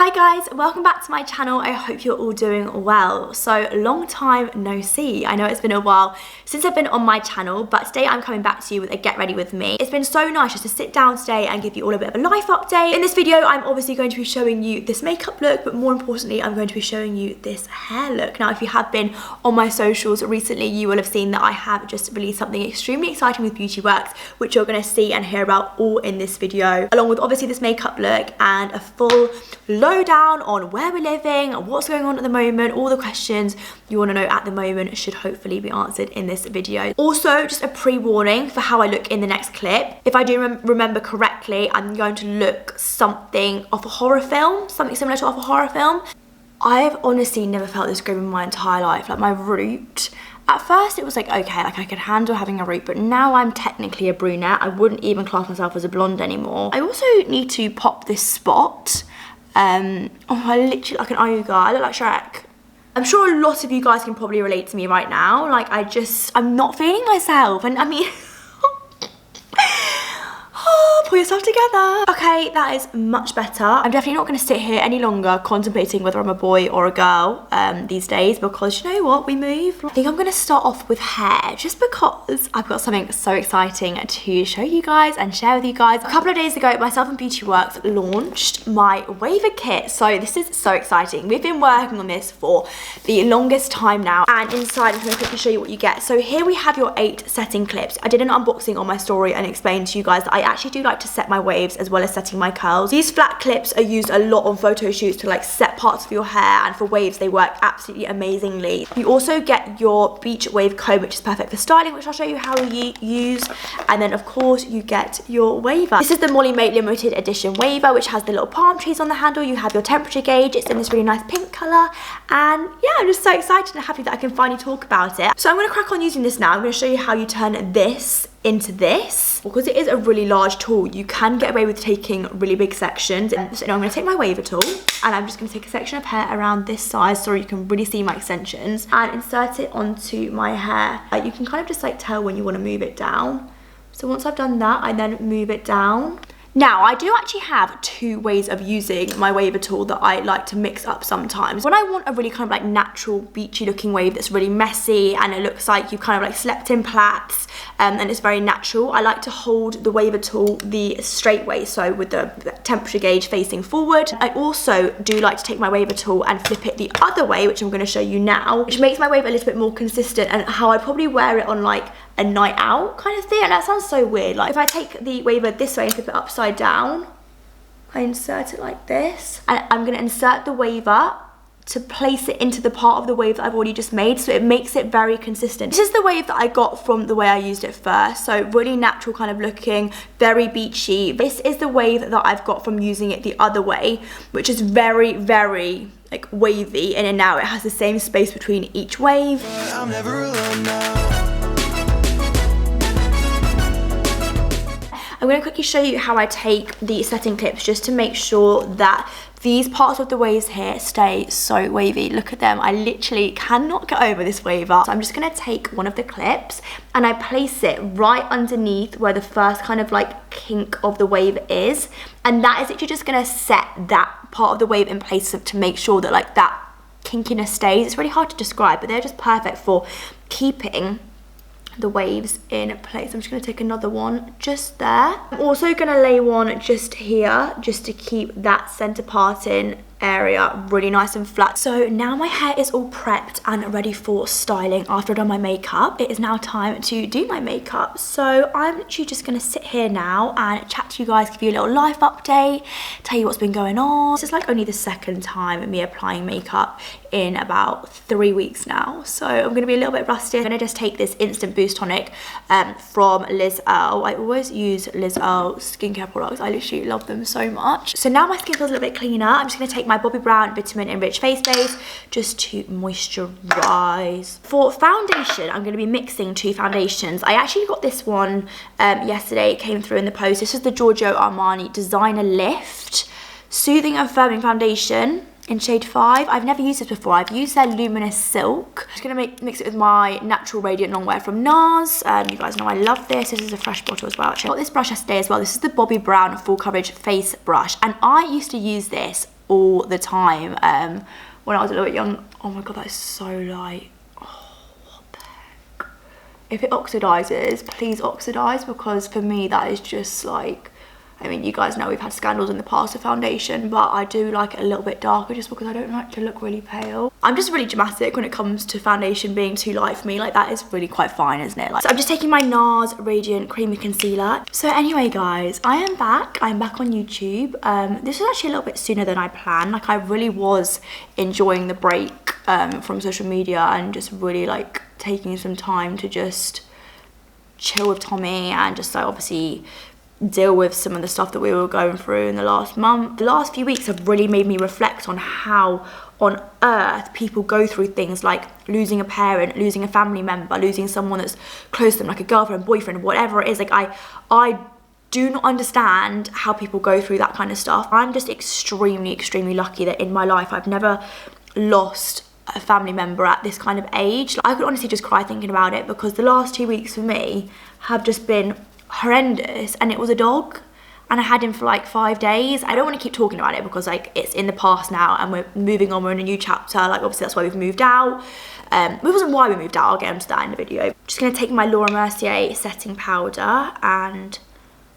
Hi guys, welcome back to my channel. I hope you're all doing well. So long time no see. I know it's been a while since I've been on my channel, but today I'm coming back to you with a get ready with me. It's been so nice just to sit down today and give you all a bit of a life update. In this video, I'm obviously going to be showing you this makeup look, but more importantly, I'm going to be showing you this hair look. Now, if you have been on my socials recently, you will have seen that I have just released something extremely exciting with Beauty Works, which you're going to see and hear about all in this video, along with obviously this makeup look and a full lowdown on where we're living, what's going on at the moment, all the questions you want to know at the moment should hopefully be answered in this video. Also, just a pre-warning for how I look in the next clip. If I do remember correctly, I'm going to look something off a horror film, something similar to off a horror film. I've honestly never felt this grim in my entire life. Like, my root, at first it was like, okay, like I could handle having a root, but now I'm technically a brunette. I wouldn't even class myself as a blonde anymore. I also need to pop this spot. Oh, I literally like an ogre. I look like Shrek. I'm sure a lot of you guys can probably relate to me right now. Like, I'm not feeling myself, and I mean, pull yourself together. Okay, that is much better. I'm definitely not going to sit here any longer contemplating whether I'm a boy or a girl these days, because you know what, we move. I think I'm going to start off with hair, just because I've got something so exciting to show you guys and share with you guys. A couple of days ago, myself and Beauty Works launched my waver kit. So this is so exciting. We've been working on this for the longest time now, and inside I'm going to quickly show you what you get. So here we have your 8 setting clips. I did an unboxing on my story and explained to you guys that I actually do like to set my waves as well as setting my curls. These flat clips are used a lot on photo shoots to like set parts of your hair, and for waves they work absolutely amazingly. You also get your beach wave comb, which is perfect for styling, which I'll show you how you use, and then of course you get your waver. This is the Molly-Mae limited edition waver, which has the little palm trees on the handle. You have your temperature gauge. It's in this really nice pink colour, and yeah, I'm just so excited and happy that I can finally talk about it. So I'm going to crack on using this now. I'm going to show you how you turn this into this. Because it is a really large tool, you can get away with taking really big sections. So now I'm going to take my waver tool, and I'm just going to take a section of hair around this size so you can really see my extensions, and insert it onto my hair. You can kind of just like tell when you want to move it down. So once I've done that, I then move it down. Now, I do actually have 2 ways of using my waver tool that I like to mix up sometimes. When I want a really kind of like natural beachy looking wave that's really messy and it looks like you kind of like slept in plaits, and it's very natural, I like to hold the waver tool the straight way, so with the temperature gauge facing forward. I also do like to take my waver tool and flip it the other way, which I'm going to show you now, which makes my wave a little bit more consistent and how I'd probably wear it on like a night out kind of thing. And that sounds so weird. Like, if I take the waver this way and flip it upside down, I insert it like this, and I'm going to insert the waver to place it into the part of the wave that I've already just made, so it makes it very consistent. This is the wave that I got from the way I used it first, so really natural kind of looking, very beachy. This is the wave that I've got from using it the other way, which is very, very like wavy in and out. It has the same space between each wave. I'm never alone now. I'm going to quickly show you how I take the setting clips just to make sure that these parts of the waves here stay so wavy. Look at them. I literally cannot get over this waver. So I'm just going to take one of the clips and I place it right underneath where the first kind of like kink of the wave is. And that is literally just going to set that part of the wave in place to make sure that like that kinkiness stays. It's really hard to describe, but they're just perfect for keeping the waves in place. I'm just going to take another one just there. I'm also going to lay one just here, just to keep that center parting area really nice and flat. So now my hair is all prepped and ready for styling after I've done my makeup. It is now time to do my makeup. So I'm literally just going to sit here now and chat to you guys, give you a little life update, tell you what's been going on. This is like only the second time me applying makeup in about 3 weeks now, so I'm going to be a little bit rusty. I'm going to just take this instant boost tonic from Liz Earle. I always use Liz Earle skincare products. I literally love them so much. So now my skin feels a little bit cleaner. I'm just going to take my Bobbi Brown Vitamin Enriched Face Base just to moisturize. For foundation, I'm going to be mixing 2 foundations. I actually got this one yesterday. It came through in the post. This is the Giorgio Armani Designer Lift Soothing and Firming Foundation in shade 5. I've never used this before. I've used their Luminous Silk. I'm just going to mix it with my Natural Radiant Longwear from NARS. You guys know I love this. This is a fresh bottle as well. Actually, I got this brush yesterday as well. This is the Bobbi Brown Full Coverage Face Brush, and I used to use this all the time when I was a little bit young. Oh my god, that is so light. Oh, what the heck? If it oxidizes, please oxidize, because for me that is just like, I mean, you guys know we've had scandals in the past with foundation, but I do like it a little bit darker just because I don't like to look really pale. I'm just really dramatic when it comes to foundation being too light for me. Like, that is really quite fine, isn't it? Like, so I'm just taking my NARS Radiant Creamy Concealer. So anyway, guys, I am back. I'm back on YouTube. This was actually a little bit sooner than I planned. Like, I really was enjoying the break from social media and just really like taking some time to just chill with Tommy and just like obviously deal with some of the stuff that we were going through in the last month. The last few weeks have really made me reflect on how on earth people go through things like losing a parent, losing a family member, losing someone that's close to them, like a girlfriend, boyfriend, whatever it is. Like, I do not understand how people go through that kind of stuff. I'm just extremely lucky that in my life I've never lost a family member at this kind of age. Like, I could honestly just cry thinking about it, because the last 2 weeks for me have just been horrendous. And it was a dog, and I had him for like 5 days. I don't want to keep talking about it because like it's in the past now and we're moving on, we're in a new chapter. Like, obviously that's why we've moved out. It wasn't why we moved out, I'll get into that in the video. Just gonna take my Laura Mercier setting powder and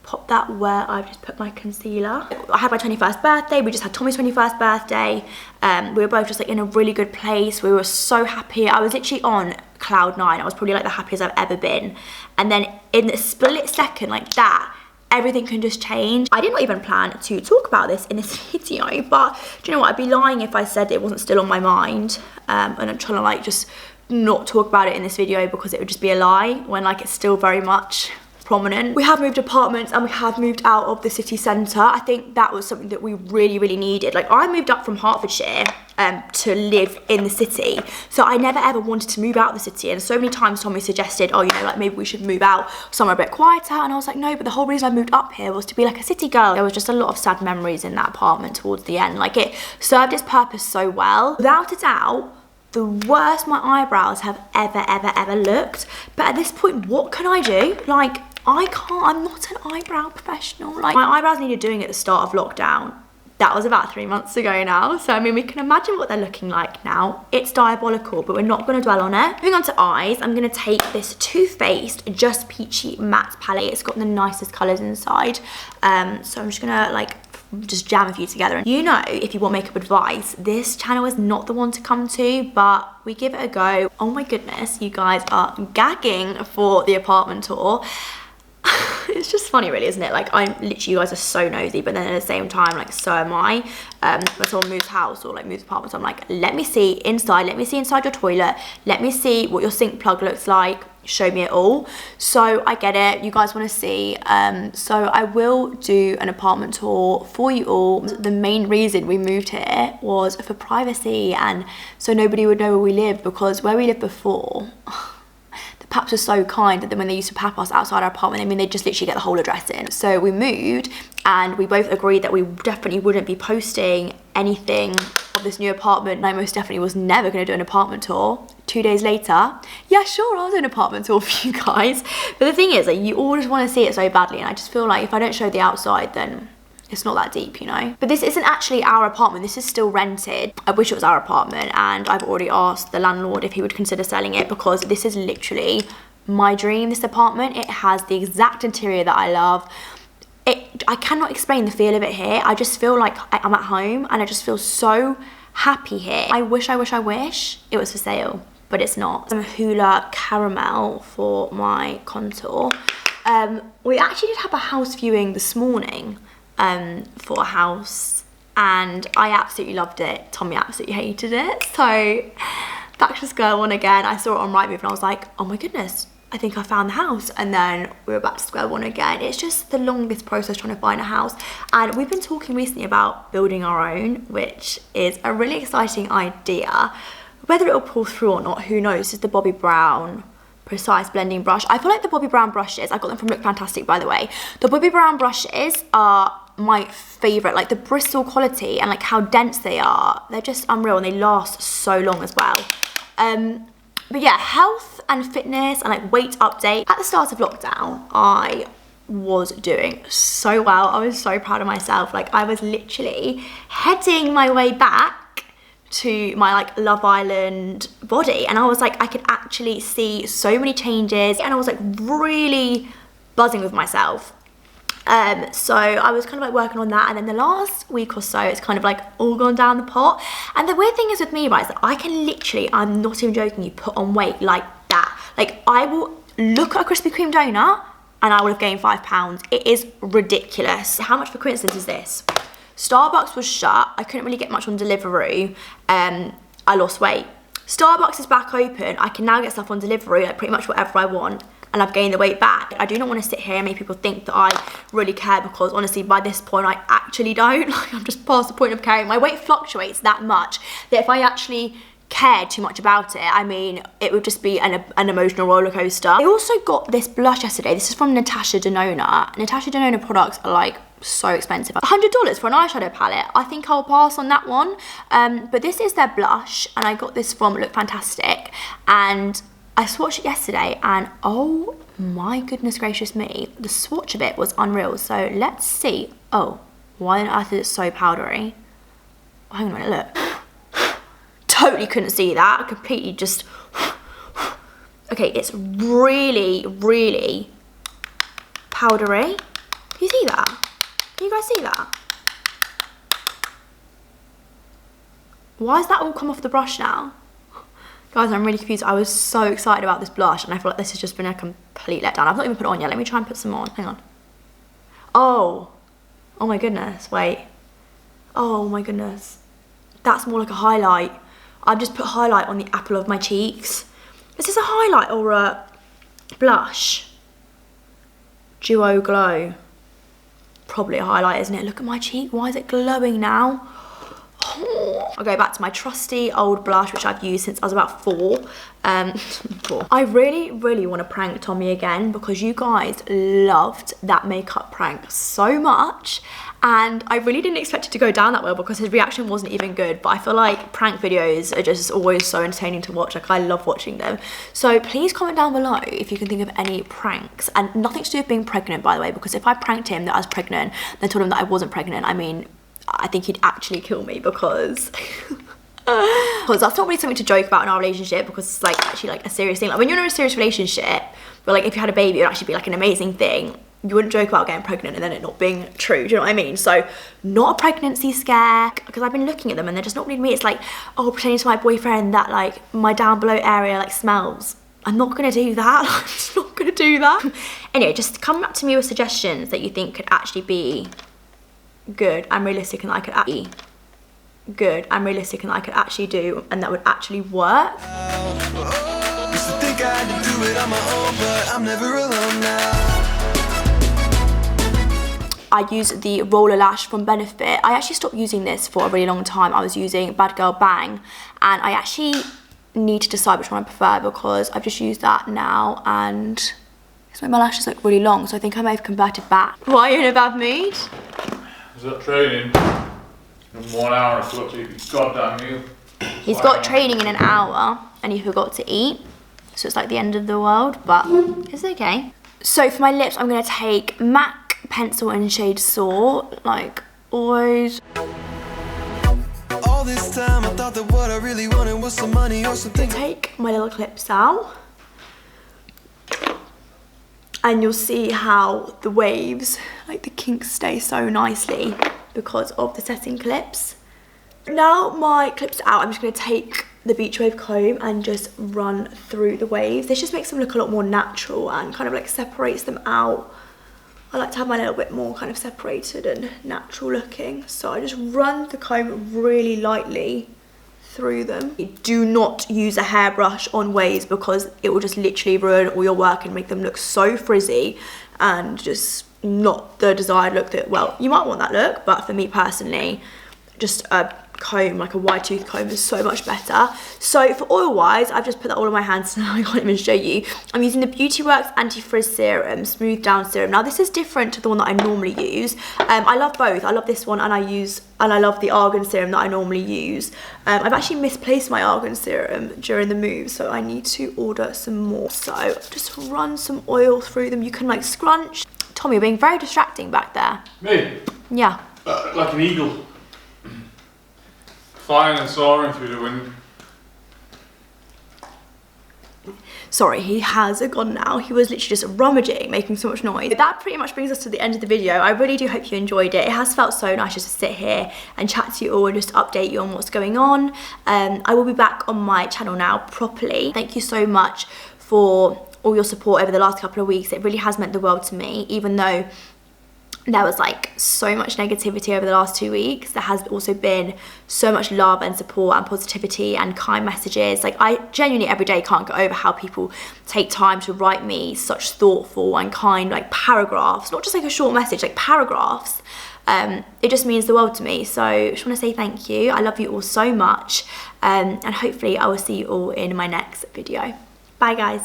pop that where I've just put my concealer. I had my 21st birthday, we just had Tommy's 21st birthday. We were both just like in a really good place. We were so happy. I was literally on cloud 9. I was probably like the happiest I've ever been. And then in a split second like that, everything can just change. I did not even plan to talk about this in this video, but do you know what? I'd be lying if I said it wasn't still on my mind. And I'm trying to like just not talk about it in this video because it would just be a lie when like it's still very much prominent. We have moved apartments and we have moved out of the city centre. I think that was something that we really needed. Like, I moved up from Hertfordshire to live in the city, so I never ever wanted to move out of the city. And so many times Tommy suggested, oh, you know, like maybe we should move out somewhere a bit quieter, and I was like, no, but the whole reason I moved up here was to be like a city girl. There was just a lot of sad memories in that apartment towards the end. Like, it served its purpose so well. Without a doubt, the worst my eyebrows have ever looked. But at this point, what can I do? Like, I can't, I'm not an eyebrow professional. Like, my eyebrows needed doing at the start of lockdown. That was about 3 months ago now. So, I mean, we can imagine what they're looking like now. It's diabolical, but we're not gonna dwell on it. Moving on to eyes, I'm gonna take this Too Faced Just Peachy Matte palette. It's got the nicest colors inside. So I'm just gonna like, just jam a few together. And you know, if you want makeup advice, this channel is not the one to come to, but we give it a go. Oh my goodness, you guys are gagging for the apartment tour. It's just funny really, isn't it? Like, I'm literally, you guys are so nosy, but then at the same time, like, so am I. When someone moves house or like moves apartments, I'm like, let me see inside, let me see inside your toilet, let me see what your sink plug looks like, show me it all. So I get it, you guys want to see. So I will do an apartment tour for you all. The main reason we moved here was for privacy, and so nobody would know where we live, because where we lived before, Paps were so kind that then when they used to pap us outside our apartment, I mean, they'd just literally get the whole address in. So we moved, and we both agreed that we definitely wouldn't be posting anything of this new apartment. And I most definitely was never going to do an apartment tour. 2 days later, yeah, sure, I'll do an apartment tour for you guys. But the thing is, like, you all just want to see it so badly, and I just feel like if I don't show the outside, then it's not that deep, you know. But this isn't actually our apartment, this is still rented. I wish it was our apartment, and I've already asked the landlord if he would consider selling it, because this is literally my dream, this apartment. It has the exact interior that I love. I cannot explain the feel of it here. I just feel like I'm at home, and I just feel so happy here. I wish it was for sale, but it's not. Some Hoola Caramel for my contour. We actually did have a house viewing this morning for a house, and I absolutely loved it. Tommy absolutely hated it. So back to square one again. I saw it on Rightmove and I was like, oh my goodness, I think I found the house. And then we were back to square one again. It's just the longest process trying to find a house, and we've been talking recently about building our own, which is a really exciting idea. Whether it'll pull through or not, who knows. This is the Bobbi Brown Precise Blending Brush. I feel like the Bobbi Brown brushes, I got them from Look Fantastic, by the way. The Bobbi Brown brushes are my favorite, like the bristle quality and like how dense they are. They're just unreal, and they last so long as well. But yeah, health and fitness and like weight update. At the start of lockdown, I was doing so well. I was so proud of myself. Like, I was literally heading my way back to my like Love Island body, and I was like, I could actually see so many changes, and I was like really buzzing with myself. So I was kind of like working on that, and then the last week or so it's kind of like all gone down the pot. And the weird thing is with me, right, is that I can literally, I'm not even joking you, put on weight like that. Like, I will look at a Krispy Kreme donut and I would have gained 5 pounds. It is ridiculous. How much of a coincidence is this? Starbucks was shut. I couldn't really get much on delivery. I lost weight. Starbucks is back open. I can now get stuff on delivery, like pretty much whatever I want, and I've gained the weight back. I do not want to sit here and make people think that I really care, because honestly, by this point, I actually don't. Like, I'm just past the point of caring. My weight fluctuates that much that if I actually cared too much about it, I mean, it would just be an emotional roller coaster. I also got this blush yesterday. This is from Natasha Denona. Natasha Denona products are like so expensive. $100 for an eyeshadow palette. I think I'll pass on that one. But this is their blush, and I got this from Look Fantastic, and I swatched it yesterday, and oh my goodness gracious me, the swatch of it was unreal. So let's see. Oh, why on earth is it so powdery? Oh, hang on a minute, look. Totally couldn't see that. I completely just... Okay, it's really, really powdery. Can you see that? Can you guys see that? Why has that all come off the brush now? Guys, I'm really confused. I was so excited about this blush, and I feel like this has just been a complete letdown. I've not even put it on yet. Let me try and put some on. Hang on. Oh my goodness. Wait. Oh my goodness. That's more like a highlight. I've just put highlight on the apple of my cheeks. Is this a highlight or a blush? Duo Glow. Probably a highlight, isn't it? Look at my cheek. Why is it glowing now? I'll go back to my trusty old blush, which I've used since I was about 4. I really, really want to prank Tommy again, because you guys loved that makeup prank so much, and I really didn't expect it to go down that well, because his reaction wasn't even good. But I feel like prank videos are just always so entertaining to watch. Like, I love watching them. So please comment down below if you can think of any pranks, and nothing to do with being pregnant, by the way, because if I pranked him that I was pregnant, then told him that I wasn't pregnant, I mean, I think he'd actually kill me, because that's not really something to joke about in our relationship, because it's like actually like a serious thing. Like, when you're in a serious relationship, but like if you had a baby, it would actually be like an amazing thing. You wouldn't joke about getting pregnant and then it not being true. Do you know what I mean? So not a pregnancy scare, because I've been looking at them and they're just not really me. It's like, oh, pretending to my boyfriend that like my down below area like smells. I'm not gonna do that. I'm just not gonna do that. Anyway, just come up to me with suggestions that you think could actually be good and realistic, and that I could actually do, and that would actually work. Used to think I had to do it on my own, but I'm never alone now. I use the roller lash from Benefit. I actually stopped using this for a really long time. I was using Bad Girl Bang, and I actually need to decide which one I prefer, because I've just used that now and it's made my lashes look really long, so I think I may have converted back. Why are you in a bad mood? He's got training in 1 hour, so got to eat his goddamn meal. He's got training in an hour and he forgot to eat, so it's like the end of the world, but it's okay. So for my lips, I'm gonna take MAC pencil in shade Soar, like always. All this time I thought that what I really wanted was some money or something. Take my little clips out, and you'll see how the waves, like the kinks, stay so nicely because of the setting clips. Now my clips are out, I'm just going to take the beach wave comb and just run through the waves. This just makes them look a lot more natural and kind of like separates them out. I like to have my little bit more kind of separated and natural looking. So I just run the comb really lightly through them. Do not use a hairbrush on waves, because it will just literally ruin all your work and make them look so frizzy and just not the desired look that, well, you might want that look, but for me personally, just a comb, like a wide tooth comb, is so much better. So for oil wise, I've just put that all on my hands, so I can't even show you. I'm using the Beauty Works Anti-Frizz Serum, Smooth Down Serum. Now this is different to the one that I normally use. I love both. I love this one, and I love the Argan Serum that I normally use. I've actually misplaced my Argan Serum during the move, so I need to order some more. So just run some oil through them. You can like scrunch, Tommy, you're being very distracting back there. Me? Yeah. Like an eagle. Flying and soaring through the wind. Sorry, he has gone now. He was literally just rummaging, making so much noise. That pretty much brings us to the end of the video. I really do hope you enjoyed it. It has felt so nice just to sit here and chat to you all and just update you on what's going on. I will be back on my channel now properly. Thank you so much for all your support over the last couple of weeks. It really has meant the world to me, even though there was like so much negativity over the last 2 weeks. There has also been so much love and support and positivity and kind messages. Like, I genuinely every day can't get over how people take time to write me such thoughtful and kind like paragraphs, not just like a short message, like paragraphs. It just means the world to me. So I just want to say thank you. I love you all so much, and hopefully I will see you all in my next video. Bye guys.